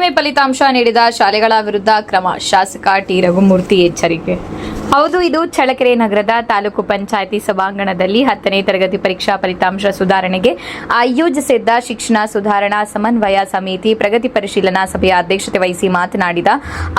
ಕಡಿಮೆ ಫಲಿತಾಂಶ ನೀಡಿದ ಶಾಲೆಗಳ ವಿರುದ್ಧ ಕ್ರಮ, ಶಾಸಕ ಟಿ ರಘುಮೂರ್ತಿ ಎಚ್ಚರಿಕೆ. ಹೌದು, ಇದು ಚಳ್ಳಕೆರೆ ನಗರದ ತಾಲೂಕು ಪಂಚಾಯಿತಿ ಸಭಾಂಗಣದಲ್ಲಿ 10ನೇ ತರಗತಿ ಪರೀಕ್ಷಾ ಫಲಿತಾಂಶ ಸುಧಾರಣೆಗೆ ಆಯೋಜಿಸಿದ್ದ ಶಿಕ್ಷಣ ಸುಧಾರಣಾ ಸಮನ್ವಯ ಸಮಿತಿ ಪ್ರಗತಿ ಪರಿಶೀಲನಾ ಸಭೆಯ ಅಧ್ಯಕ್ಷತೆ ವಹಿಸಿ ಮಾತನಾಡಿದ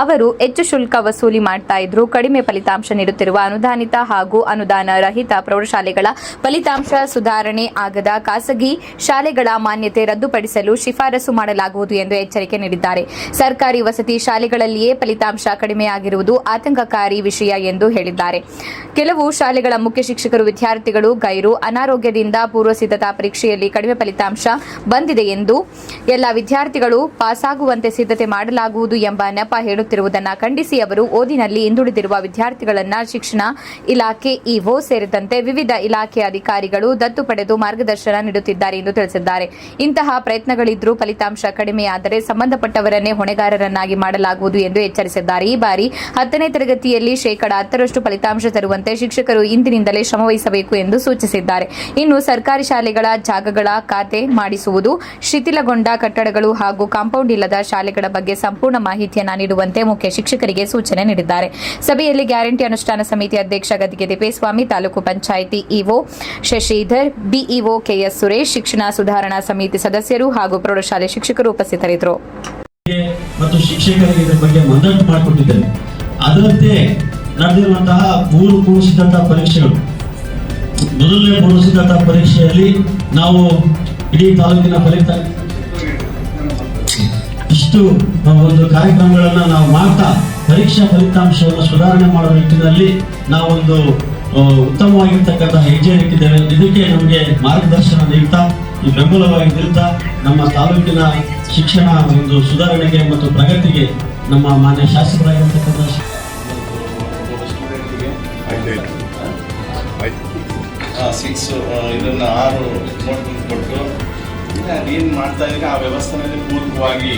ಅವರು, ಹೆಚ್ಚು ಶುಲ್ಕ ವಸೂಲಿ ಮಾಡ್ತಾ ಇದ್ರು, ಕಡಿಮೆ ಫಲಿತಾಂಶ ನೀಡುತ್ತಿರುವ ಅನುದಾನಿತ ಹಾಗೂ ಅನುದಾನ ರಹಿತ ಪ್ರೌಢಶಾಲೆಗಳ ಫಲಿತಾಂಶ ಸುಧಾರಣೆ ಆಗದ ಖಾಸಗಿ ಶಾಲೆಗಳ ಮಾನ್ಯತೆ ರದ್ದುಪಡಿಸಲು ಶಿಫಾರಸು ಮಾಡಲಾಗುವುದು ಎಂದು ಎಚ್ಚರಿಕೆ ನೀಡಿದ್ದಾರೆ. ಸರ್ಕಾರಿ ವಸತಿ ಶಾಲೆಗಳಲ್ಲಿಯೇ ಫಲಿತಾಂಶ ಕಡಿಮೆಯಾಗಿರುವುದು ಆತಂಕಕಾರಿ ವಿಷಯ ಎಂದು ಹೇಳಿದ್ದಾರೆ. ಕೆಲವು ಶಾಲೆಗಳ ಮುಖ್ಯ ಶಿಕ್ಷಕರು ವಿದ್ಯಾರ್ಥಿಗಳು ಗೈರು ಅನಾರೋಗ್ಯದಿಂದ ಪೂರ್ವ ಸಿದ್ಧತಾ ಪರೀಕ್ಷೆಯಲ್ಲಿ ಕಡಿಮೆ ಫಲಿತಾಂಶ ಬಂದಿದೆ ಎಂದು ಎಲ್ಲ ವಿದ್ಯಾರ್ಥಿಗಳು ಪಾಸಾಗುವಂತೆ ಸಿದ್ಧತೆ ಮಾಡಲಾಗುವುದು ಎಂಬ ನೆಪ ಹೇಳುತ್ತಿರುವುದನ್ನು ಖಂಡಿಸಿ ಅವರು ಓದಿನಲ್ಲಿ ಹಿಂದುಳಿದಿರುವ ವಿದ್ಯಾರ್ಥಿಗಳನ್ನು ಶಿಕ್ಷಣ ಇಲಾಖೆ ಇಒ ಸೇರಿದಂತೆ ವಿವಿಧ ಇಲಾಖೆ ಅಧಿಕಾರಿಗಳು ದತ್ತು ಪಡೆದು ಮಾರ್ಗದರ್ಶನ ನೀಡುತ್ತಿದ್ದಾರೆ ಎಂದು ತಿಳಿಸಿದ್ದಾರೆ. ಇಂತಹ ಪ್ರಯತ್ನಗಳಿದ್ರೂ ಫಲಿತಾಂಶ ಕಡಿಮೆಯಾದರೆ ಸಂಬಂಧಪಟ್ಟವರನ್ನೇ ಹೊಣೆಗಾರರನ್ನಾಗಿ ಮಾಡಲಾಗುವುದು ಎಂದು ಎಚ್ಚರಿಸಿದ್ದಾರೆ. ಈ ಬಾರಿ 10ನೇ ತರಗತಿಯಲ್ಲಿ 10% ಫಲಿತಾಂಶ ತರುವಂತೆ ಶಿಕ್ಷಕರು ಇಂದಿನಿಂದಲೇ ಶ್ರಮವಹಿಸಬೇಕು ಎಂದು ಸೂಚಿಸಿದ್ದಾರೆ. ಇನ್ನು ಸರ್ಕಾರಿ ಶಾಲೆಗಳ ಜಾಗಗಳ ಖಾತೆ ಮಾಡಿಸುವುದು, ಶಿಥಿಲಗೊಂಡ ಕಟ್ಟಡಗಳು ಹಾಗೂ ಕಾಂಪೌಂಡ್ ಇಲ್ಲದ ಶಾಲೆಗಳ ಬಗ್ಗೆ ಸಂಪೂರ್ಣ ಮಾಹಿತಿಯನ್ನು ನೀಡುವಂತೆ ಮುಖ್ಯ ಶಿಕ್ಷಕರಿಗೆ ಸೂಚನೆ ನೀಡಿದ್ದಾರೆ. ಸಭೆಯಲ್ಲಿ ಗ್ಯಾರಂಟಿ ಅನುಷ್ಠಾನ ಸಮಿತಿ ಅಧ್ಯಕ್ಷ ಗದಿಗೆ ತಿಪ್ಪೇಸ್ವಾಮಿ, ತಾಲೂಕು ಪಂಚಾಯಿತಿ EO Shashidhar, BEO KS Suresh, ಶಿಕ್ಷಣ ಸುಧಾರಣಾ ಸಮಿತಿ ಸದಸ್ಯರು ಹಾಗೂ ಪ್ರೌಢಶಾಲೆ ಶಿಕ್ಷಕರು ಉಪಸ್ಥಿತರಿದ್ದರು. ಮತ್ತು ಶಿಕ್ಷಕರಿಗೆ ಇದರ ಬಗ್ಗೆ ಮನದಟ್ಟು ಮಾಡಿಕೊಟ್ಟಿದ್ದೇನೆ. ಅದರಂತೆ ನಡೆದಿರುವಂತಹ ಪೂರ್ವ ಸಿದ್ಧತಾ ಪರೀಕ್ಷೆಗಳು, ಮೊದಲನೇ ಪೂರ್ವ ಸಿದ್ಧತಾ ಪರೀಕ್ಷೆಯಲ್ಲಿ ನಾವು ಇಡೀ ತಾಲೂಕಿನ ಫಲಿತಾಂಶ ಇಷ್ಟು ಒಂದು ಕಾರ್ಯಕ್ರಮಗಳನ್ನ ನಾವು ಮಾಡ್ತಾ ಪರೀಕ್ಷಾ ಫಲಿತಾಂಶವನ್ನು ಸುಧಾರಣೆ ಮಾಡುವ ನಿಟ್ಟಿನಲ್ಲಿ ನಾವೊಂದು ಉತ್ತಮವಾಗಿರ್ತಕ್ಕಂಥ ಹೆಜ್ಜೆ ಇಟ್ಟಿದ್ದೇವೆ. ಇದಕ್ಕೆ ನಮಗೆ ಮಾರ್ಗದರ್ಶನ ನೀಡ್ತಾ ಬೆಂಬಲವಾಗಿ ನಿಲ್ತಾ ನಮ್ಮ ತಾಲೂಕಿನ ಶಿಕ್ಷಣ ಒಂದು ಸುಧಾರಣೆಗೆ ಮತ್ತು ಪ್ರಗತಿಗೆ ನಮ್ಮ ಮಾನ್ಯ ಶಾಸಕರಾಗಿರ್ತಕ್ಕಂಥ ಇದನ್ನು 6 ನೋಟ್ಬುಕ್ ಕೊಟ್ಟು ಏನು ಮಾಡ್ತಾ ಇದ್ದೀರಿ ಆ ವ್ಯವಸ್ಥೆಯಲ್ಲಿ ಪೂರ್ವಕವಾಗಿ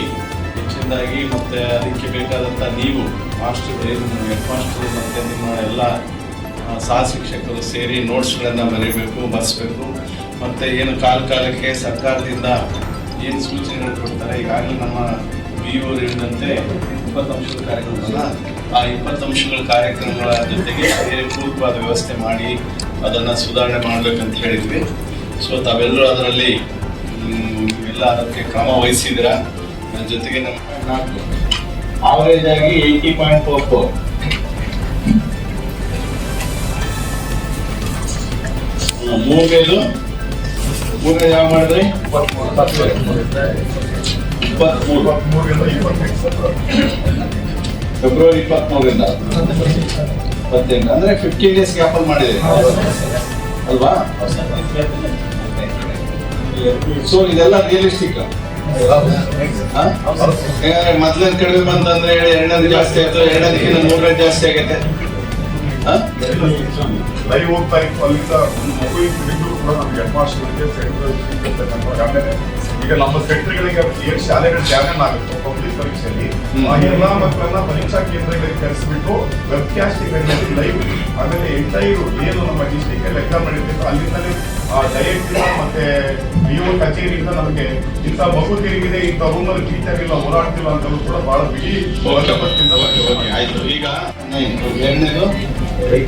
ಹೆಚ್ಚಿನದಾಗಿ ಮತ್ತು ಅದಕ್ಕೆ ಬೇಕಾದಂಥ ನೀವು ಮಾಸ್ಟರ್ ಹೆಡ್ ಮಾಸ್ಟರ್ ಮತ್ತು ನಿಮ್ಮ ಎಲ್ಲ ಸಹ ಶಿಕ್ಷಕರು ಸೇರಿ ನೋಟ್ಸ್ಗಳನ್ನು ಬರೆಸಬೇಕು. ಮತ್ತು ಏನು ಕಾಲಕ್ಕೆ ಸರ್ಕಾರದಿಂದ ಏನು ಸೂಚನೆಗಳು ಕೊಡ್ತಾರೆ, ಈಗಾಗಲೇ ನಮ್ಮ BO ಹೇಳಿದಂತೆ 20 ಅಂಶಗಳ ಕಾರ್ಯಕ್ರಮವಲ್ಲ, ಆ 20 ಅಂಶಗಳ ಕಾರ್ಯಕ್ರಮಗಳ ಜೊತೆಗೆ ಬೇರೆ ಪೂರ್ವವಾದ ವ್ಯವಸ್ಥೆ ಮಾಡಿ ಅದನ್ನು ಸುಧಾರಣೆ ಮಾಡಬೇಕಂತ ಹೇಳಿದ್ವಿ. ಸೊ ತಾವೆಲ್ಲರೂ ಅದರಲ್ಲಿ ಎಲ್ಲ ಅದಕ್ಕೆ ಕ್ರಮ ವಹಿಸಿದ್ದೀರಾ. ನನ್ನ ಜೊತೆಗೆ ನಮ್ಮ ಆವರೇಜ್ ಆಗಿ 80.44 ಮೂರನೇದು ಯಾವ ಮಾಡಿದ್ರಿ 23 ಫೆಬ್ರವರಿ 23ರಿಂದ 18 ಅಂದ್ರೆ 15 ಡೇಸ್ ಗ್ಯಾಪ್ ಮಾಡಿದೆ ಅಲ್ವಾ? ಸೊ ಇದೆಲ್ಲ ರಿಯಲಿಸ್ಟಿಕ್. ಮೊದಲನೇ ಕಡಿಮೆ ಬಂತಂದ್ರೆ ಎರಡನೇದು ಜಾಸ್ತಿ ಆಯ್ತು, ಎರಡನೇದಕ್ಕಿಂತ ಮೂರನೇದು ಜಾಸ್ತಿ ಆಗೈತೆ. ಲೈವ್ ಹೋಗ್ತಾ ಇತ್ತು, ಅಲ್ಲಿಂದ ಮಗು ಕೂಡ ನಮ್ಗೆ ಹೆಡ್ ಮಾಸ್ಟರ್ಗೆ ಆಮೇಲೆ ಈಗ ನಮ್ಮ ಸೆಕ್ಟರ್ಗಳಿಗೆ ಏನು ಶಾಲೆಗಳ ಜಾಗರಣ ಆಗುತ್ತೆ ಪಬ್ಲಿಕ್ ಪರೀಕ್ಷೆಯಲ್ಲಿ ಆ ಎಲ್ಲ ಮಕ್ಕಳನ್ನ ಪರೀಕ್ಷಾ ಕೇಂದ್ರಗಳಿಗೆ ಕರೆಸಿಬಿಟ್ಟು ವೆಬ್ಕಾಸ್ಟಿಂಗ್ ಲೈವ್ ಆಮೇಲೆ ಎಂಟೈರು ಏನು ನಮ್ಮ ಡಿಸ್ಟಿಕ್ ಲೆಕ್ಕ ಮಾಡಿರ್ತೀವಿ ಅಲ್ಲಿಂದಲೇ ಡೈರೆಕ್ಟ್ ಮತ್ತೆ BO ಕಚೇರಿಯಿಂದ ನಮಗೆ ಇಂಥ ಮಗು ತಿರುಗಿದೆ, ಇಂಥ ರೂಮಲ್ಲಿ ಟೀಚರ್ ಇಲ್ಲ, ಓಡಾಡ್ತಿಲ್ಲ ಅಂತಲೂ ಕೂಡ ಬಹಳ ಬಿಡಿ ಆಯ್ತು. ಈಗ ಎರಡನೇದು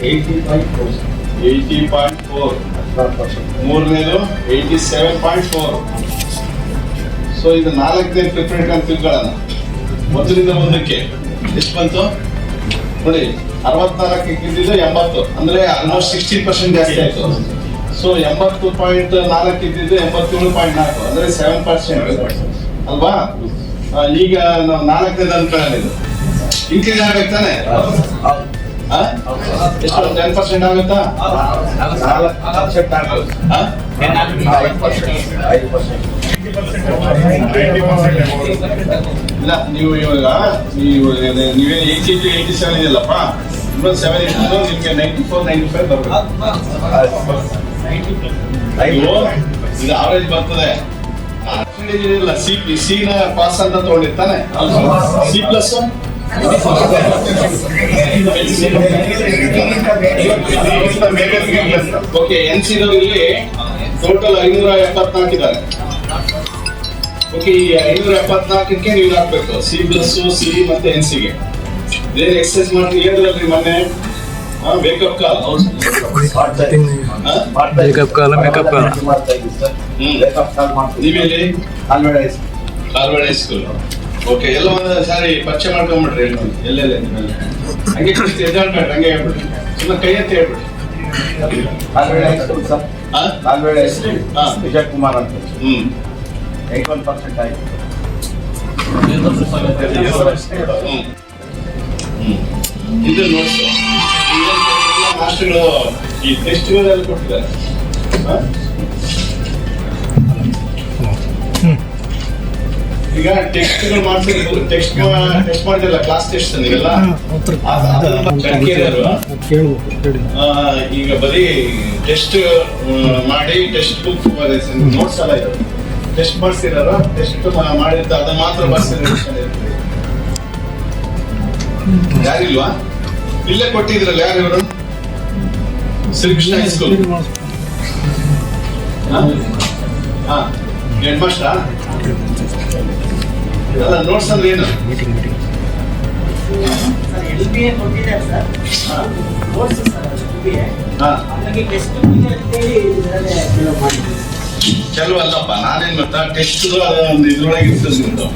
80.4, ಮೂರನೇದು 87.4. ಸೊ ಇದು 4ನೇ ಪ್ರಿಪರೇಟರಿ ಅಂತ ತಿಳ್ಕೊಳ್ಳೋಣ. ಮೊದಲಿಂದ ಮುಂದಕ್ಕೆ ಎಷ್ಟು ಬಂತು ನೋಡಿ, 64 80 ಅಂದ್ರೆ ಆಲ್ಮೋಸ್ಟ್ 60% ಜಾಸ್ತಿ ಆಯ್ತು. ಸೊ 80.4 ಇದ್ದಿದ್ದು 87.4 ಅಂದ್ರೆ 7% ಅಲ್ವಾ? ಈಗ ನಾವು 4ನೇದು ಅನ್ಕೊಳ್ಳೋಣ, ಇದು ಇನ್ಕ್ರೀಸ್ ಆಗ್ಬೇಕು ತಾನೆ? ಎಷ್ಟು 10% ಆಗುತ್ತಾ? ಇಲ್ಲ, ನೀವು ಇವಾಗ ನೀವೇನು 80 to 87 ಇದೆಯಲ್ಲಪ್ಪ, 7 ಇದ್ದು ನಿಮಗೆ 94, 95 ಬರ್ಬೇಕು. ಇದು ಆವರೇಜ್ ಬರ್ತದೆ. ಇಲ್ಲ ಸಿ ನ ಪಾಸ್ ಅಂತ ತಗೊಂಡಿರ್ತಾನೆ, C ಪ್ಲಸ್ ಓಕೆ. NC ಇಲ್ಲಿ ಟೋಟಲ್ 574 ಇದ್ದಾರೆ. ಓಕೆ, ಈ 574ಕ್ಕೆ ನೀವು ಹಾಕ್ಬೇಕು C+, C ಮತ್ತೆ NC ಗೆ. ಬೇರೆ ಎಕ್ಸರ್ಸೈಸ್ ಮಾಡಿ ಹೇಳಿದ್ರಲ್ರಿ ಮೊನ್ನೆ, ಬೇಕಪ್ ಕಾಲ್. ಮೇಕಪ್ ಕಾಲ ನೀವೆಲ್ಲಿ? ಕಾಲ್ವಾಡ ಹೈಸ್ಕೂಲ್. ಓಕೆ, ಎಲ್ಲ ಒಂದು ಸಾರಿ ಪರಿಚಯ ಮಾಡ್ಕೊಂಡ್ಬಿಟ್ರಿ ಎಲ್ಲೆಲ್ಲ ಹಂಗೆ ಎದ್ದಾಡ್ಬೇಡ್ರಿ, ಹಂಗೆ ಹೇಳ್ಬಿಡ್ರಿ, ಸುಮ್ಮನೆ ಕೈ ಅಂತ ಹೇಳ್ಬಿಡ್ರಿ. ವಿಜಯ್ ಕುಮಾರ್ ಅಂತ ಹ್ಮ್ 81% ಆಯ್ತು. ಇದು ನೋಟ್ಸ್ ಮಾಸ್ಟರ್ಗಳು ಈ ಟೆಸ್ಟ್ಗಳೆಲ್ಲ ಕೊಟ್ಟಿದ್ದಾರೆ. ಈಗ ಟೆಸ್ಟ್ಗಳು ಮಾಡ್ತಿರ್ಬೋದು, ಟೆಸ್ಟ್ ಮಾಡಿದಿಲ್ಲ, ಕ್ಲಾಸ್ ಟೆಸ್ಟ್ ನೀವೆಲ್ಲ ಈಗ ಬರೀ ಟೆಸ್ಟ್ ಮಾಡಿ ಟೆಸ್ಟ್ ಬುಕ್ ನೋಟ್ಸ್ ಎಲ್ಲ ಇರೋದು. ಟೆಸ್ಟ್ ಮಾಡಿಸಿರೋರು ಟೆಸ್ಟ್ ಮಾಡಿರ್ತ ಅದ ಮಾತ್ರ ಬರ್ಸಿರೋ ಯಾರಿಲ್ವಾ? ಇಲ್ಲೇ ಕೊಟ್ಟಿದ್ರಲ್ಲ, ಯಾರು ಇವರು? ಶ್ರೀಕೃಷ್ಣ ಹೈಸ್ಕೂಲ್. ಹೆಡ್ ಮಾಸ್ಟರಾ? ಅಲ್ಲ, ನೋಟ್ಸ್ ಅಂದ್ರೆ ಏನು? LBA ಕೊಟ್ಟಿದ್ದಾರೆ ಸರ್. Notes sir LBA. ಹಾಗಾಗಿ ಟೆಸ್ಟ್ ಅಂತೇಳಿ ಇದರಲ್ಲೇ ಕೆಲವು ಮಾಡಿದ್ದೀವಿ. ಕೆಲವು ಅಲ್ಲಪ್ಪ, ನಾನೇನ್ ಗೊತ್ತಾ, ಟೆಸ್ಟ್ ಒಂದು ಇದ್ರೊಳಗೆ ಇರ್ತದೆ ನಿಮ್ದು.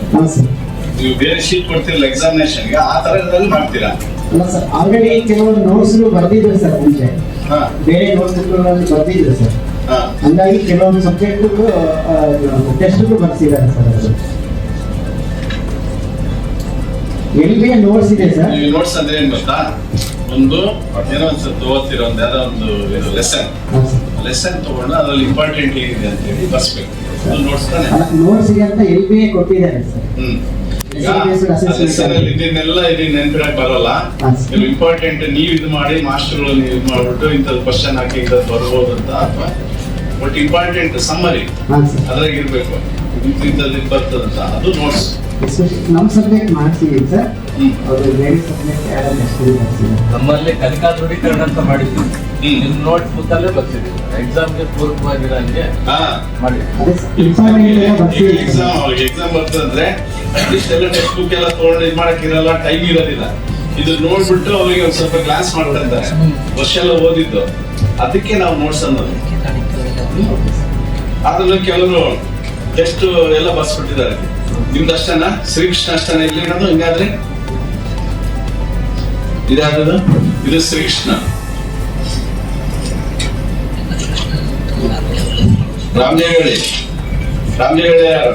ನೀವು ಬೇರೆ ಶೀಟ್ ಕೊಡ್ತಿರಲ್ಲ ಎಕ್ಸಾಮಿನೇಷನ್ಗೆ, ಆ ತರದಲ್ಲಿ ಮಾಡ್ತೀರಾ? ಅಲ್ಲ ಸರ್, ಆಲ್ರೆಡಿ ಕೆಲವೊಂದು ನೋಟ್ಸ್ ಬರ್ದಿದ್ರು ಸರ್ ಮುಂಚೆ. ಹಾ ಬೇರೆ ನೋಟ್ಸ್ ಬರ್ದಿದ್ರು ಸರ್. ಹಾ ಹಂಗಾಗಿ ಕೆಲವೊಂದು ಸಬ್ಜೆಕ್ಟ್ ಟೆಸ್ಟ್ ಬರ್ಸಿದ್ದಾರೆ ಸರ್. ಅದು LBA ನೋಟ್ಸ್ ಇದೆ ಸರ್. ನೀವು ನೋಟ್ಸ್ ಅಂದ್ರೆ ಏನ್ ಗೊತ್ತಾ, ಒಂದು ಏನೋ ಅನ್ಸುತ್ತೆ ಓದ್ತಿರೋ ಒಂದು ಯಾವ್ದೋ ಒಂದು ಲೆಸನ್ ತಗೊಂಡು ಅದ್ರಲ್ಲಿ ಇಂಪಾರ್ಟೆಂಟ್ ಏನಿದೆ ಅಂತ ಹೇಳಿ ಬರ್ಸ್ಬೇಕು. ನೋಟ್ಸ್ ತಾನೆ? ನೋಟ್ಸ್ ಅಂತ LBA ಕೊಟ್ಟಿದ್ದಾರೆ ಸರ್. ಲೆಸನ್ ಅಲ್ಲಿ ಇದನ್ನೆಲ್ಲ ಇದನ್ನ ನೆನ್ಪಿಡಕ್ ಬರಲ್ಲ. ಕೆಲವು ಇಂಪಾರ್ಟೆಂಟ್ ನೀವು ಇದು ಮಾಡಿ ಮಾಸ್ಟರ್ಗಳು ನೀವು ಇದು ಮಾಡ್ಬಿಟ್ಟು ಇಂಥದ್ದು ಕ್ವಶನ್ ಹಾಕಿ ಇಂಥದ್ದು ಬರ್ಬೋದು ಅಂತ, ಅಥವಾ ಬಟ್ ಇಂಪಾರ್ಟೆಂಟ್ ಸಮ್ಮರಿ ಅದ್ರಾಗ ಇರ್ಬೇಕು, ಇಂಥದ್ದು ಬರ್ತದಂತ, ಅದು ನೋಟ್ಸ್. ನಮ್ಮ ಸಬ್ಜೆಕ್ಟ್ ಮಾಡ್ತೀವಿ ಸರ್. ಅದು ಬೇರೆ ಸಬ್ಜೆಕ್ಟ್ ಯಾರು ನಮ್ಮಲ್ಲಿ ಕಲಿಕಾ ದೃಢೀಕರಣ ಅಂತ ಮಾಡಿದ್ವಿ. ನಿಮ್ ನೋಟ್ ಬುಕ್ ಅಲ್ಲೇ ಬರ್ತಿದ್ವಿ, ಎಕ್ಸಾಮ್ಗೆ ಪೂರಕವಾಗಿರಂಗೆ ಮಾಡಿ. ಎಕ್ಸಾಮ್ ಬರ್ತದಂದ್ರೆ ಇಷ್ಟೆಲ್ಲ ಟೆಕ್ಸ್ಟ್ ಬುಕ್ ಎಲ್ಲ ತಗೊಂಡು ಇದು ಮಾಡಕ್ ಇರಲ್ಲ, ಟೈಮ್ ಇರೋದಿಲ್ಲ. ಇದು ನೋಡ್ಬಿಟ್ಟು ಅವ್ರಿಗೆ ಒಂದ್ ಸ್ವಲ್ಪ ಕ್ಲಾಸ್ ಮಾಡ್ತಾ ಇದ್ದಾರೆ, ವರ್ಷ ಎಲ್ಲ ಓದಿದ್ದು. ಅದಕ್ಕೆ ನಾವು ನೋಟ್ಸ್ ಅನ್ನೋದು. ಅದ್ರಲ್ಲಿ ಕೆಲವರು ಟೆಸ್ಟ್ ಎಲ್ಲ ಬರ್ಸ್ಬಿಟ್ಟಿದ್ದಾರೆ. ನಿಮ್ದು ಅಷ್ಟೇನಾ? ಶ್ರೀಕೃಷ್ಣ ಅಷ್ಟೇನಾ ಇಲ್ಲಿ ಇರೋದು? ಹಿಂಗಾದ್ರೆ ಇದಾದದು, ಇದು ಶ್ರೀಕೃಷ್ಣ. ರಾಮಜೇಗಳಿ ಯಾರು?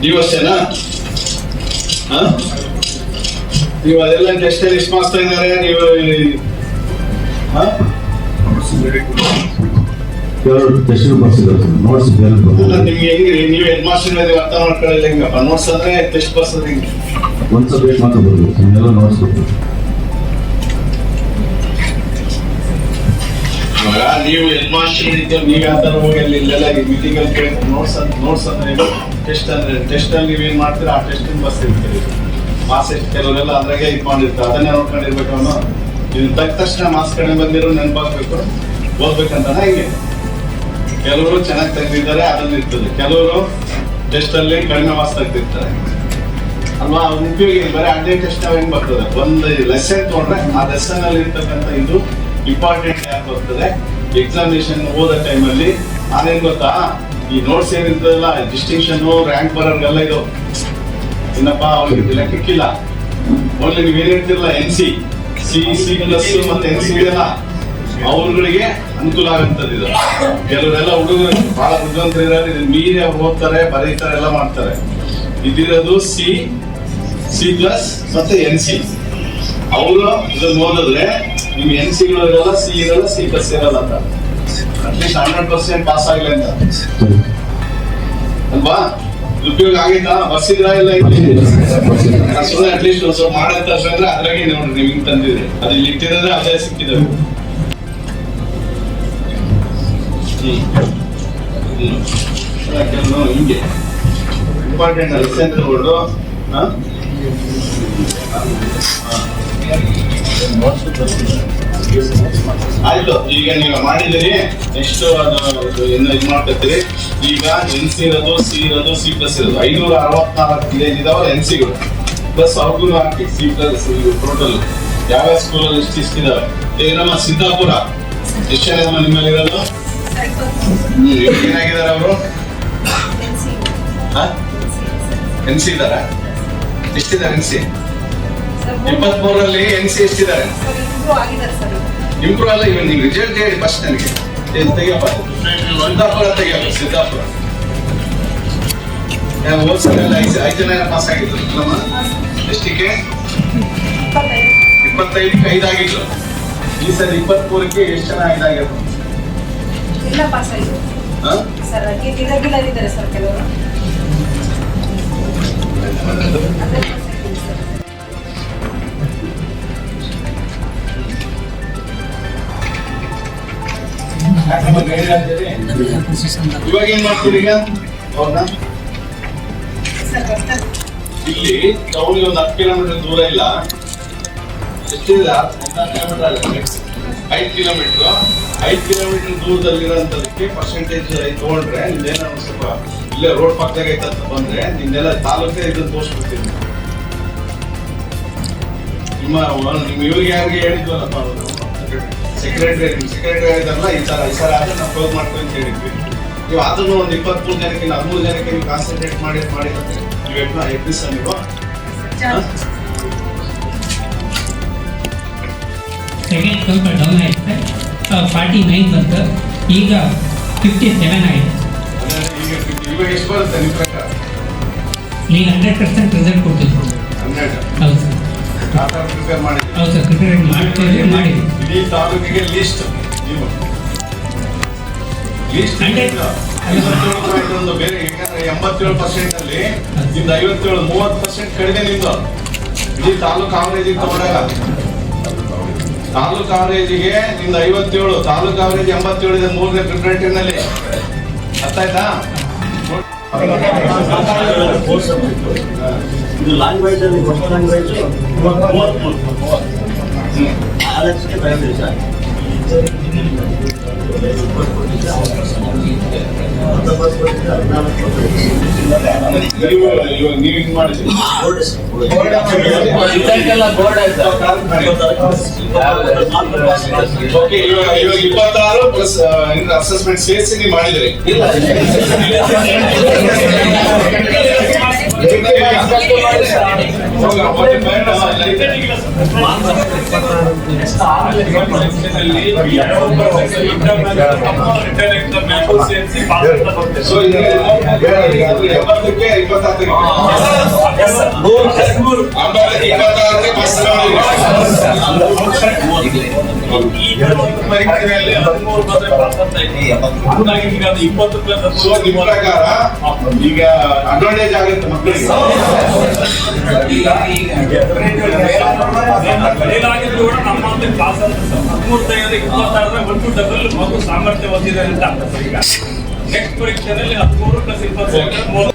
ನೀವು ಅಷ್ಟೇನಾ? ನೀವು ಅದೆಲ್ಲ ಟೆಸ್ಟ್ ಅಲ್ಲಿ ಎಷ್ಟು ಮಾರ್ಕ್ಸ್ ತಗೊಂಡಿದ್ದಾರೆ ನೀವು? ನಿಮ್ಗೆ ಹೆಂಗ್ರಿ, ನೀವು ಹೆಡ್ ಮಾಸ್ಟರ್ ಮೇಲೆ ಅರ್ಥ ಮಾಡ್ಕೊಳ್ಳಿಲ್ಲ ಹೆಂಗಪ್ಪ? ನೋಟ್ಸ್ ಅಂದ್ರೆ ಟೆಸ್ಟ್ ಬರ್ಸೋದು ಹೆಂಗೆ? ಒಂದು ಸಬ್ಜೆಕ್ಟ್ ಮಾತ್ರ ಬರ್ಬೇಕು, ಎಲ್ಲ ನೋಟ್ಸ್ ಬರ್ಬೇಕು. ನೀವು ಹೆಡ್ ಮಾಸ್ಟರ್ ನೀವ್ ಯಾವ ತರ ಹೋಗಿ ಅಲ್ಲಿ ಇಲ್ಲೆಲ್ಲ ಮೀಟಿಂಗ್ ಅಲ್ಲಿ ಕೇಳ್ತಾರೆ ನೋಟ್ಸ್ ಅಂದ್ರೆ ಟೆಸ್ಟ್ ಅಂದ್ರೆ ಟೆಸ್ಟ್ ಅಲ್ಲಿ ನೀವೇನ್ ಮಾಡ್ತೀರಾ ಆ ಟೆಸ್ಟ್ ಬರ್ಸಿರ್ತೀರಿ. ಮಾರ್ಕ್ಸ್ ಎಷ್ಟು ಕೆಲವರೆಲ್ಲ ಅದ್ರಾಗೆ ಇದು ಮಾಡಿರ್ತಾರೆ, ಅದನ್ನೇ ನೋಡ್ಕೊಂಡಿರ್ಬೇಕು. ಅವನು ಇದನ್ನ ತಕ್ಕ ತಕ್ಷಣ ಮಾರ್ಕ್ಸ್ ಕಡಿಮೆ ಬಂದಿರೋ ನೆನಪಾಗ್ಬೇಕು, ಓದ್ಬೇಕಂತಾನೆ ಹಿಂಗೆ. ಕೆಲವರು ಚೆನ್ನಾಗಿ ತೆಗೆದಿದ್ದಾರೆ, ಅದನ್ನ ಇರ್ತದೆ. ಕೆಲವರು ಟೆಸ್ಟ್ ಅಲ್ಲಿ ಕಡಿಮೆ ಮಾರ್ಕ್ಸ್ ತೆಗೆದಿರ್ತಾರೆ ಅಲ್ವಾ? ಉಪಯೋಗ ಇಲ್ಲ. ಬರೀ ಅದೇ ಟೆಸ್ಟ್ ನಾವ್ ಹೆಂಗ್ ಬರ್ತದೆ? ಒಂದು ಲೆಸನ್ ತಗೊಂಡ್ರೆ ಆ ಲೆಸನ್ ಅಲ್ಲಿ ಇರ್ತಕ್ಕಂಥ ಇದು ಇಂಪಾರ್ಟೆಂಟ್ ಯಾಕೆ ಬರ್ತದೆ ಎಕ್ಸಾಮಿನೇಷನ್ ಓದೋ ಟೈಮಲ್ಲಿ. ನಾನೇನ್ ಗೊತ್ತಾ, ಈ ನೋಟ್ಸ್ ಏನಿರ್ತದಲ್ಲ, ಡಿಸ್ಟಿಂಕ್ಷನ್ ರ್ಯಾಂಕ್ ಬರೋರ್ಗೆಲ್ಲ ಇದು ಏನಪ್ಪ ಅವ್ರಿಗೆ ಲೆಕ್ಕಕ್ಕಿಲ್ಲ. ಓನ್ಲಿ ನೀವೇನ್ ಹೇಳ್ತಿರಲ್ಲ NC, C++ ಮತ್ತೆ NC ಇದೆಲ್ಲ ಅವ್ರಗಳಿಗೆ ಅನುಕೂಲ ಆಗಂತದ್ದು ಇದು. ಕೆಲವರೆಲ್ಲ ಹುಡುಗರು ಬಹಳ ಬುದ್ಧಿವಂತರು ಇರೋರು, ಇದನ್ನ ಮೀರಿ ಅವ್ರು ಓದ್ತಾರೆ, ಬರೀತಾರೆ, ಎಲ್ಲ ಮಾಡ್ತಾರೆ. ಇದಿರೋದು C++ ಮತ್ತೆ NC. ಅವರು ಇದನ್ನ ಓದಿದ್ರೆ ನಿಮ್ NCಗಳು ಇರಲ್ಲ, C ಇರಲ್ಲ, C+ ಇರಲ್ಲ ಅಂತ. ಅಟ್ಲೀಸ್ಟ್ 100% ಪಾಸ್ ಆಗ್ಲಿ ಅಂತ ಅಲ್ವಾ? ಉಪಯೋಗ ಆಗಿತ್ತಾ? ಬರ್ಸಿದ್ರಾ ಇಲ್ಲ? ಸುಮ್ಮನೆ ಅಟ್ಲೀಸ್ಟ್ ಒಂದು ಸ್ವಲ್ಪ ಮಾಡಂತ ಅಂದ್ರೆ ಅದ್ರಾಗೆ ನೋಡ್ರಿ ನೀವು ಹಿಂಗ್ ತಂದಿದ್ರಿ, ಅದು ಇಲ್ಲಿ ಇಟ್ಟಿದ್ರೆ ಅದೇ ಸಿಕ್ಕಿದೆ. ಕೆಲವು ಹಿಂಗೆ ಇಂಪಾರ್ಟೆಂಟ್ ಲೆಸನ್ ತಗೊಂಡು ಆಯ್ತು, ಈಗ ನೀವು ಮಾಡಿದಿರಿ. ನೆಕ್ಸ್ಟ್ ಅದು ಏನು ಇದು ಮಾಡ್ಕೊತೀರಿ. ಈಗ NC ಇರೋದು, C ಇರೋದು, C+ ಇರೋದು 564 ವಿಲೇಜ್ ಇದಾವೆ NCಗಳು ಪ್ಲಸ್ ಅವ್ರಿಗೂ ಹಾಕಿ C+ ಟೋಟಲ್ ಯಾವ್ಯಾವ ಸ್ಕೂಲಲ್ಲಿ ಇಷ್ಟಿದಾವೆ. ಈಗ ನಮ್ಮ ಸಿದ್ದಾಪುರ ಎಷ್ಟು ಜನ ನಿಮ್ಮಲ್ಲಿ ಇರೋದು? ಏನಾಗಿದ್ದಾರೆ ಅವರು? NC ಇದಾರ? ಎಷ್ಟಿದ್ದಾರೆ NC? 23ರಲ್ಲಿ NC ಎಷ್ಟಿದ್ದಾರೆ? ಇಂಪ್ರೂವ್ ಅಲ್ಲ. ಇವಾಗ ನೀವು ರಿಸಲ್ಟ್ ಹೇಳಿ ಫಸ್ಟ್ ನನಗೆ. ತೆಗಿಯಪ್ಪ, ಸಿದ್ದಾಪುರ ತೆಗಿಯಪ್ಪ. ಸಿದ್ದಾಪುರ ಹೋಲ್ಸೇಲ್ 5 ಜನ ಪಾಸ್ ಆಗಿದ್ರು ನಮ್ಮ ಎಷ್ಟಿಗೆ? 25ಕ್ಕೆ 5 ಆಗಿದ್ರು. ಈ ಸರಿ 23ಕ್ಕೆ ಎಷ್ಟು ಜನ 5 ಆಗಿದ್ರು? ಇಲ್ಲ ಪಾಸ್ ಆಯ್ತು ಸರ್. ಇರೆಗ್ಯುಲರ್ ಇದ್ದಾರೆ ಸರ್ ಕೆಲವರು. ಇವಾಗ ಏನ್ ಮಾಡ್ತೀರಿ ಈಗ ಅವ್ರನ್ನ? ಇಲ್ಲಿ ಟೌನ್ಗೆ ಒಂದು 10 ಕಿಲೋಮೀಟರ್ ದೂರ ಇಲ್ಲ, ಎಷ್ಟಿಲ್ಲ 5 ಕಿಲೋಮೀಟರ್. 5 ಕಿಲೋಮೀಟರ್ ದೂರದಲ್ಲಿರೋಂಥದಕ್ಕೆ ಪರ್ಸೆಂಟೇಜ್ ತಗೊಂಡ್ರೆ ನಿಮ್ದೇನೋ ಒಂದು ಸ್ವಲ್ಪ ಇಲ್ಲೇ ರೋಡ್ ಪಕ್ಕದಾಗ ಐತೆ ಅಂತ ಬಂದ್ರೆ ನಿಮ್ದೆಲ್ಲ ತಾಲೂಕೇ ಇದನ್ನ ತೋರಿಸ್ಬಿಡ್ತೀವಿ. ನಿಮ್ಮ ಇವ್ರಿಗೆ ಯಾರಿಗೆ ಹೇಳಿದ್ವಲ್ಲಪ್ಪ, ಸೆಕ್ರೆಟರಿ ಹೇಳಿದ್ರಲ್ಲ, ಈ ಸಲ ಆದ್ರೆ ನಾವು ಕ್ಲೋಸ್ ಮಾಡ್ತೀವಿ ಅಂತ ಹೇಳಿದ್ವಿ. ನೀವು ಅದನ್ನು ಒಂದು 23 ಜನಕ್ಕೆ 13 ಜನಕ್ಕೆ ನೀವು ಕಾನ್ಸಂಟ್ರೇಟ್ ಮಾಡಿದ್ರೆ ನೀವು ಎಪ್ಪಿ ಸರ್ ನೀವು ಸೆಕೆಂಡ್ ಸ್ವಲ್ಪ ಡೌನ್ ಆಯ್ತು. 49 ಬಂತು, ಈಗ 57 ಆಗಿದೆ. ಇವಾಗ ಎಷ್ಟು ಬರುತ್ತೆ ನಿಮ್ಮ ಪ್ರಕಾರ? ಈಗ 100% ರಿಸಲ್ಟ್ ಕೊಡ್ತಿದ್ರು. 12 ಹೌದು ಸರ್. ಪ್ರಿಪೇರ್ ಮಾಡಿದ್ವಿ. ಹೌದು ಸರ್, ಪ್ರಿಪೇರ್ ಮಾಡಿದ್ವಿ. ಇಡೀ ತಾಲೂಕಿಗೆ ಲೀಸ್ಟ್ ನೀವು ಲೀಸ್ಟ್ ಒಂದು ಬೇರೆ. ಯಾಕಂದ್ರೆ 87% ಅಲ್ಲಿ ನಿಮ್ದು 57, 30% ಕಡಿಮೆ ನಿಮ್ದು. ಇಡೀ ತಾಲೂಕು ಆವರೇಜಿಗೆ ತಗೊಂಡಾಗ ತಾಲೂಕು ಆವರೇಜಿಗೆ ನಿಮ್ದು 57, ತಾಲೂಕು ಆವರೇಜ್ 87 ಇದೆ 3ನೇ ಪ್ರಿಪರೇಟರಿ ನಲ್ಲಿ. ಅರ್ಥ ಆಯ್ತಾ? ಇದು ಲ್ಯಾಂಗ್ವೇಜ್ ಅಲ್ಲಿ ಹೊಸ ಲ್ಯಾಂಗ್ವೇಜ್ 33 ಆಲಕ್ಸ್ಗೆ ತಗೊಂಡ್ರಿ ಸರ್. ನೀವು ಹಿಂಗ್ ಮಾಡಿದ್ರಿ ಬೋರ್ಡ್ ಆಯ್ತು. ಓಕೆ. ಇವಾಗ 26 ಪ್ಲಸ್ ಅಸೆಸ್ಮೆಂಟ್ ಸೇರಿಸಿ ನೀವು ಮಾಡಿದ್ರಿ. ಸೊ 80ಕ್ಕೆ 26ಕ್ಕೆ ನಿಮ್ಮ ಪ್ರಕಾರ ಈಗ ಅಡ್ವಾಂಟೇಜ್ ಆಗುತ್ತೆ ಮಕ್ಕಳಿಗೆ. ಸಾಮರ್ಥ್ಯ ಹೊಂದಿದೆ ಅಂತ ಈಗ ನೆಕ್ಸ್ಟ್ ಪರೀಕ್ಷೆಯಲ್ಲಿ 13+20